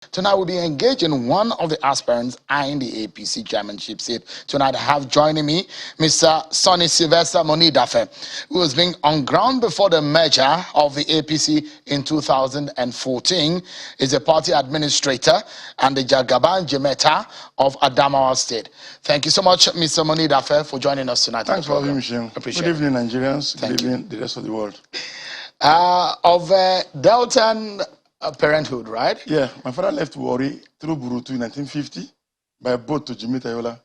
Tonight we'll be engaging one of the aspirants eyeing the APC chairmanship seat. Tonight I have joining me Mr. Sonnie Moniedafe, who has been on ground before the merger of the APC in 2014. Is a party administrator and the Jagaban Jemeta of Adamawa State. Thank you so much, Mr. Moniedafe, for joining us tonight. Thanks for having me, Shane. Appreciate Good evening, Nigerians. Thank Good evening, the rest of the world. Of Deltan parenthood, right? Yeah, my father left Warri through Burutu in 1950 by boat to Jimmy Yola,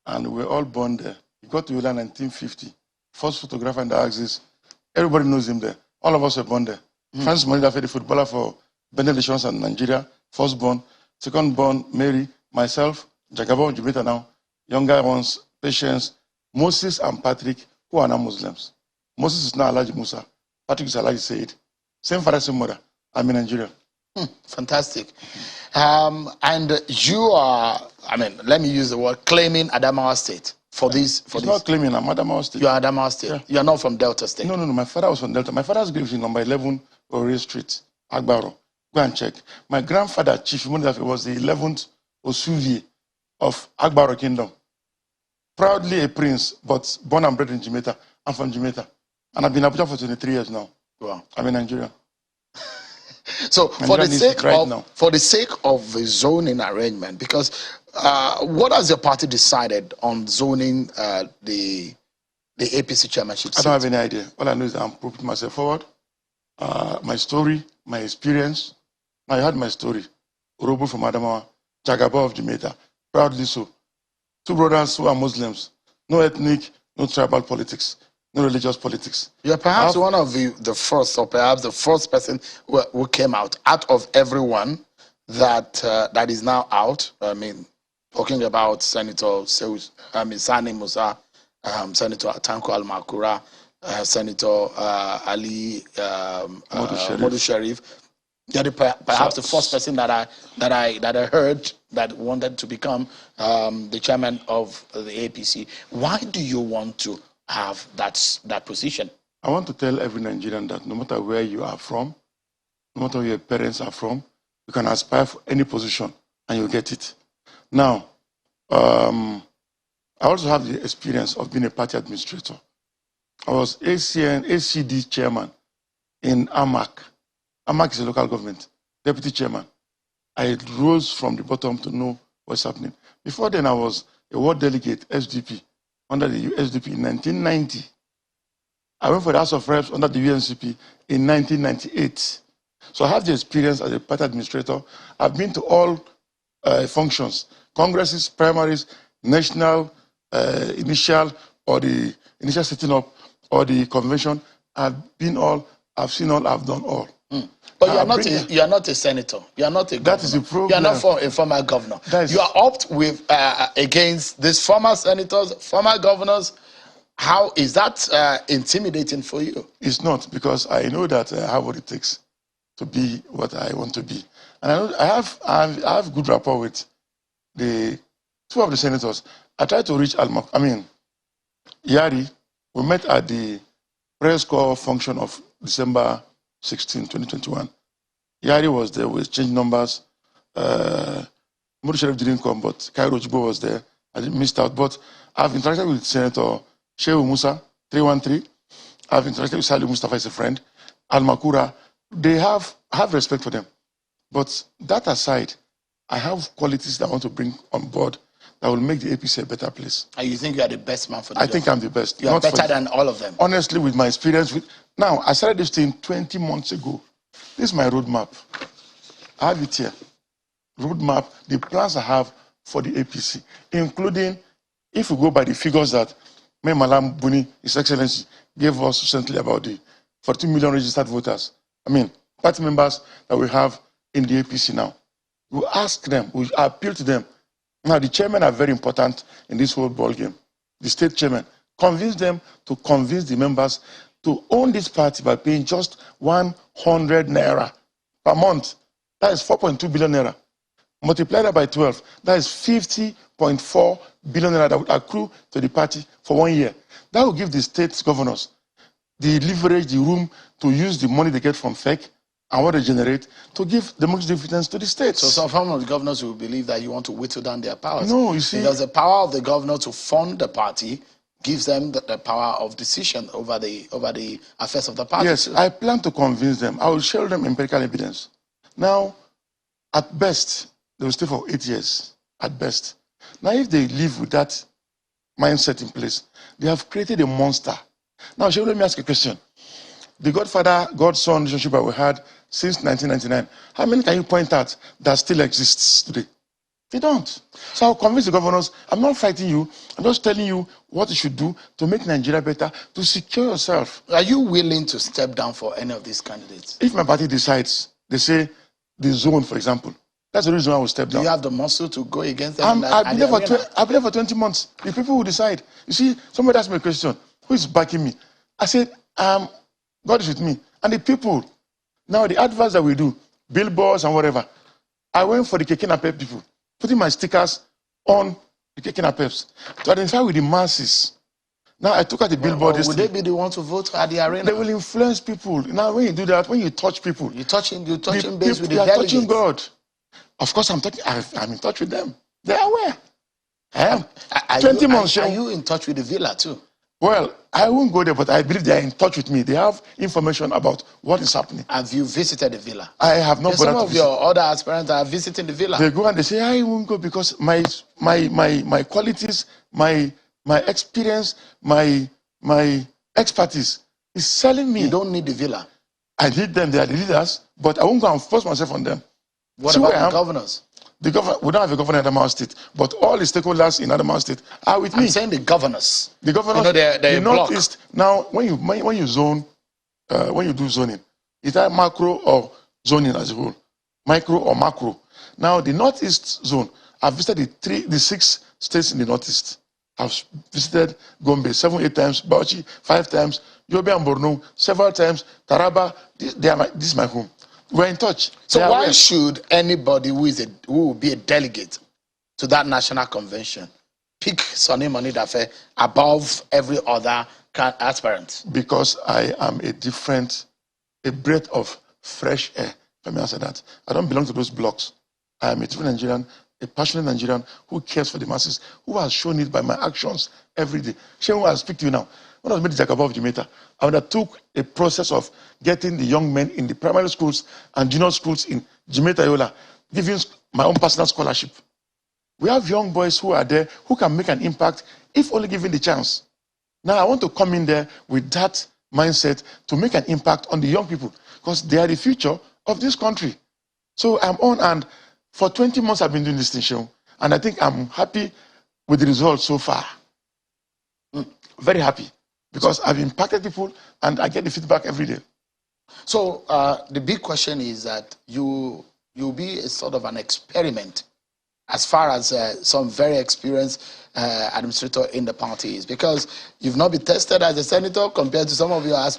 and we were all born there. He got to Yola in 1950. First photographer in the axis. Everybody knows him there. All of us were born there. Francis Moniedafe, the footballer for Benin Nations and Nigeria, first born. Second born, Mary, myself, Jagabo, Jimita now, younger ones, Patience, Moses and Patrick, who are now Muslims. Moses is now Alhaji Musa. Patrick is Alhaji Said. Same father, same mother. I'm in Nigeria. Fantastic. And you are, let me use the word, claiming Adamawa State for this. It's not claiming, I'm Adamawa State. You are Adamawa State. Yeah. You are not from Delta State. No. My father was from Delta. My father's grave is in number 11 Ore Street, Agbaro. Go and check. My grandfather, Chief Moniedafe, was the 11th Osuvi of Agbaro Kingdom. Proudly a prince, but born and bred in Jimeta. I'm from Jimeta. And I've been in Abuja for 23 years now. Wow. I'm in Nigeria. So for the sake of the zoning arrangement, because what has your party decided on zoning the APC chairmanship seat? I don't have any idea. All I know is that I'm putting myself forward. My story, my experience. Now you heard my story. Orobo from Adamawa, Jagaba of Jimeta, proudly so. Two brothers who are Muslims. No ethnic, no tribal politics. No religious politics. You're perhaps one of the first, or perhaps the first person who came out of everyone that is now out. Talking about Senator Sani Musa, Senator Tanko Al-Makura, Senator Ali Modu Sharif. You're perhaps the first person that I heard that wanted to become the chairman of the APC. Why do you want to have that position? I want to tell every Nigerian that no matter where you are from, no matter where your parents are from, you can aspire for any position and you'll get it. Now, I also have the experience of being a party administrator. I was ACD chairman in AMAC. AMAC is a local government, deputy chairman. I rose from the bottom to know what's happening. Before then, I was a ward delegate, SDP, under the SDP in 1990. I went for the House of Reps under the UNCP in 1998. So I have the experience as a party administrator. I've been to all functions, congresses, primaries, national, initial, or the initial setting up, or the convention. I've been all, I've seen all, I've done all. But you are not a senator. You are not a governor. That is the problem. You are not a former governor. You are up with against these former senators, former governors. How is that intimidating for you? It's not, because I know that I have what it takes to be what I want to be, and I know I have good rapport with the two of the senators. I tried to reach Yari. We met at the press corps function of December 16, 2021. Yari was there. We exchanged numbers. Modu Sharif didn't come, but Cairo Jibo was there. I didn't miss out. But I've interacted with Senator Shehu Musa, 313. I've interacted with Salih Mustafa as a friend. Al-Makura. I have respect for them. But that aside, I have qualities that I want to bring on board that will make the APC a better place. And you think you are the best man for the job? I think I'm the best. You are better than all of them. Honestly, with my experience. Now, I started this thing 20 months ago. This is my roadmap. I have it here. Roadmap, the plans I have for the APC, including, if we go by the figures that Malam Buni, His Excellency, gave us recently about the 42 million registered voters. Party members that we have in the APC now. We ask them, we appeal to them. Now, the chairmen are very important in this whole ball game. The state chairman. Convince them to convince the members to own this party by paying just 100 naira per month. That is 4.2 billion naira. Multiply that by 12. That is 50.4 billion naira that would accrue to the party for 1 year. That will give the state governors the leverage, the room to use the money they get from FEC and what they generate to give democratic dividends to the states. So some of the governors will believe that you want to whittle down their powers. No, you see, because the power of the governor to fund the party gives them the power of decision over the affairs of the party. Yes, too. I plan to convince them. I will show them empirical evidence. Now, at best, they will stay for 8 years. At best. Now, if they live with that mindset in place, they have created a monster. Now, let me ask a question. The godfather-godson relationship that we had since 1999, how many can you point out that still exists today? They don't. So I'll convince the governors, I'm not fighting you, I'm just telling you what you should do to make Nigeria better, to secure yourself. Are you willing to step down for any of these candidates? If my party decides, they say the zone, for example, that's the reason I will step down. Do you have the muscle to go against them? I've been there for 20 months. The people will decide. You see, somebody asked me a question, who is backing me? I said, God is with me. And the people, now the adverts that we do, billboards and whatever, I went for the Keke Napep people, putting my stickers on the Keke Napeps to identify with the masses. Now I took out the billboard. Would they be the ones to vote at the arena? They will influence people. Now when you do that, when you touch people, you're touching base with the delegates. You are touching God. Of course, I'm in touch with them. They are aware. I am. 20 months. Are you in touch with the villa too? Well, I won't go there, but I believe they are in touch with me. They have information about what is happening. Have you visited the villa? I have not. Some of your other aspirants are visiting the villa. They go and they say, I won't go because my qualities, my experience, my expertise is selling me. You don't need the villa. I need them. They are the leaders, but I won't go and force myself on them. What about the governors? We don't have a governor in Adamawa State, but all the stakeholders in Adamawa State are with me. I'm saying the governors. The governors, the Northeast. Now, when you zone, when you do zoning, it's either macro or zoning as a whole, micro or macro. Now, the Northeast zone, I've visited the 6 states in the Northeast. I've visited Gombe 7, 8 times, Bauchi 5 times, Yobe and Borno several times, Taraba. This is my home. We're in touch. So why should anybody who will be a delegate to that national convention pick Sonnie Moniedafe above every other aspirant? Because I am a breath of fresh air. Let me answer that. I don't belong to those blocks. I am a true Nigerian, a passionate Nigerian who cares for the masses, who has shown it by my actions every day. Shame I speak to you now. When I was made the Jacobov of Jamaica, I undertook a process of getting the young men in the primary schools and junior schools in Jamaica, Yola, giving my own personal scholarship. We have young boys who are there who can make an impact if only given the chance. Now I want to come in there with that mindset to make an impact on the young people because they are the future of this country. So I'm on, and for 20 months I've been doing this thing, show, and I think I'm happy with the results so far. Very happy. Because I've impacted people and I get the feedback every day. So the big question is that you'll be a sort of an experiment as far as some very experienced administrator in the party is, because you've not been tested as a senator compared to some of your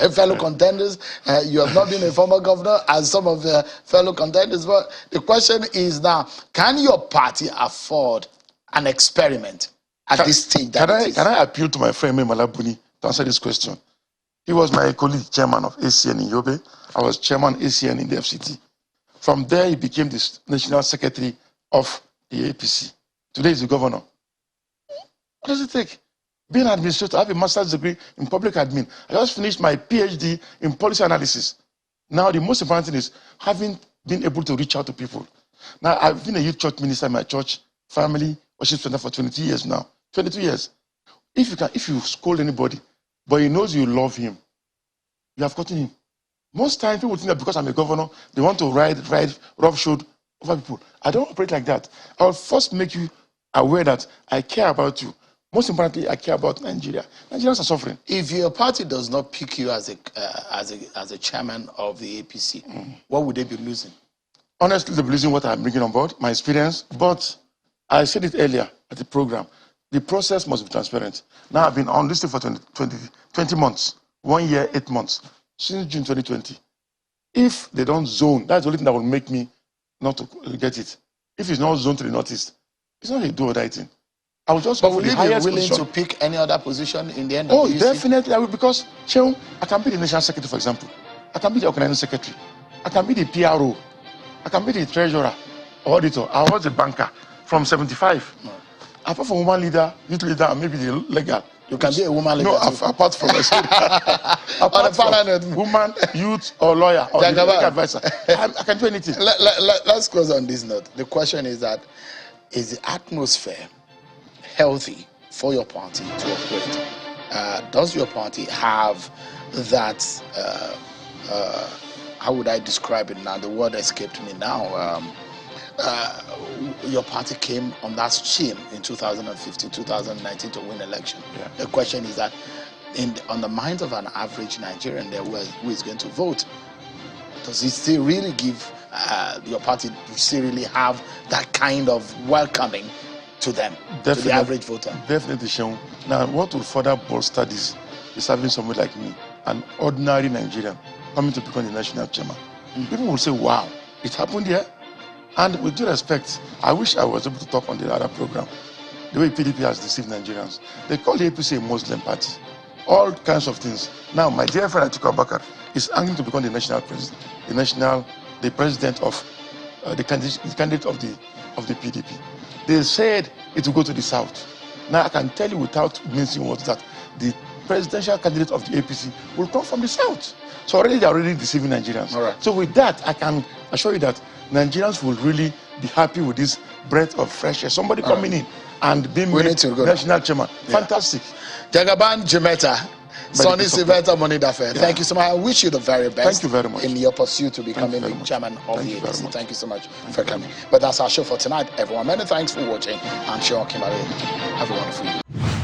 fellow contenders. You have not been a former governor as some of the fellow contenders. But the question is now, can your party afford an experiment at this stage? Can I appeal to my friend Malabuni to answer this question? He was my colleague, chairman of ACN in Yobe. I was chairman ACN in the FCT. From there, he became the national secretary of the APC. Today, he's the governor. What does it take? Being an administrator, I have a master's degree in public admin. I just finished my PhD in policy analysis. Now, the most important thing is having been able to reach out to people. Now, I've been a youth church minister in my church, family worship center for 22 years now. 22 years. If you scold anybody, but he knows you love him, you have gotten him. Most times people think that because I'm a governor, they want to ride roughshod over people. I don't operate like that. I'll first make you aware that I care about you. Most importantly, I care about Nigeria. Nigerians are suffering. If your party does not pick you as a chairman of the APC, what would they be losing? Honestly, they'll be losing what I'm bringing on board, my experience. But I said it earlier at the program. The process must be transparent. Now I've been on this thing for 20 months, 1 year, 8 months, since June 2020. If they don't zone, that's the only thing that will make me not to get it. If it's not zoned to the Northeast, it's not a do or die thing. I will just. But will you be willing to pick any other position in the end? Oh, definitely I will, because I can be the national secretary, for example. I can be the organizing secretary. I can be the PRO. I can be the treasurer, auditor. I was a banker from 75. Apart from woman leader, youth leader, and maybe the legal. You can be a woman leader. No, apart from apart from woman, youth, or lawyer, or the legal advisor. I can do anything. Let's close on this note. The question is that, is the atmosphere healthy for your party to operate? Does your party have that, how would I describe it now? The word escaped me now. Your party came on that stream in 2015, 2019 to win election. Yeah. The question is that on the mind of an average Nigerian there who is going to vote, does it still really give your party, do you still really have that kind of welcoming to them, to the average voter? Definitely, Sean. Now, what will further bolster this is having someone like me, an ordinary Nigerian, coming to become the national chairman. People will say, wow, it happened here. And with due respect, I wish I was able to talk on the other program. The way PDP has deceived Nigerians. They call the APC a Muslim party. All kinds of things. Now, my dear friend Atiku Abubakar is angling to become the national president, the president of the candidate of the PDP. They said it will go to the south. Now I can tell you without mincing words that the presidential candidate of the APC will come from the south. So already they're already deceiving Nigerians. All right. So with that, I can assure you that Nigerians will really be happy with this breath of fresh air. Somebody coming in and being made national chairman. Yeah. Fantastic. Jagaban Jumeta, Sonnie Siveta Moniedafe. Yeah. Thank you so much. I wish you the very best. Thank you very much. In your pursuit to becoming the chairman of the APC. Thank you so much for coming. But that's our show for tonight, everyone. Many thanks for watching. I'm Sean Kimari. Have a wonderful evening.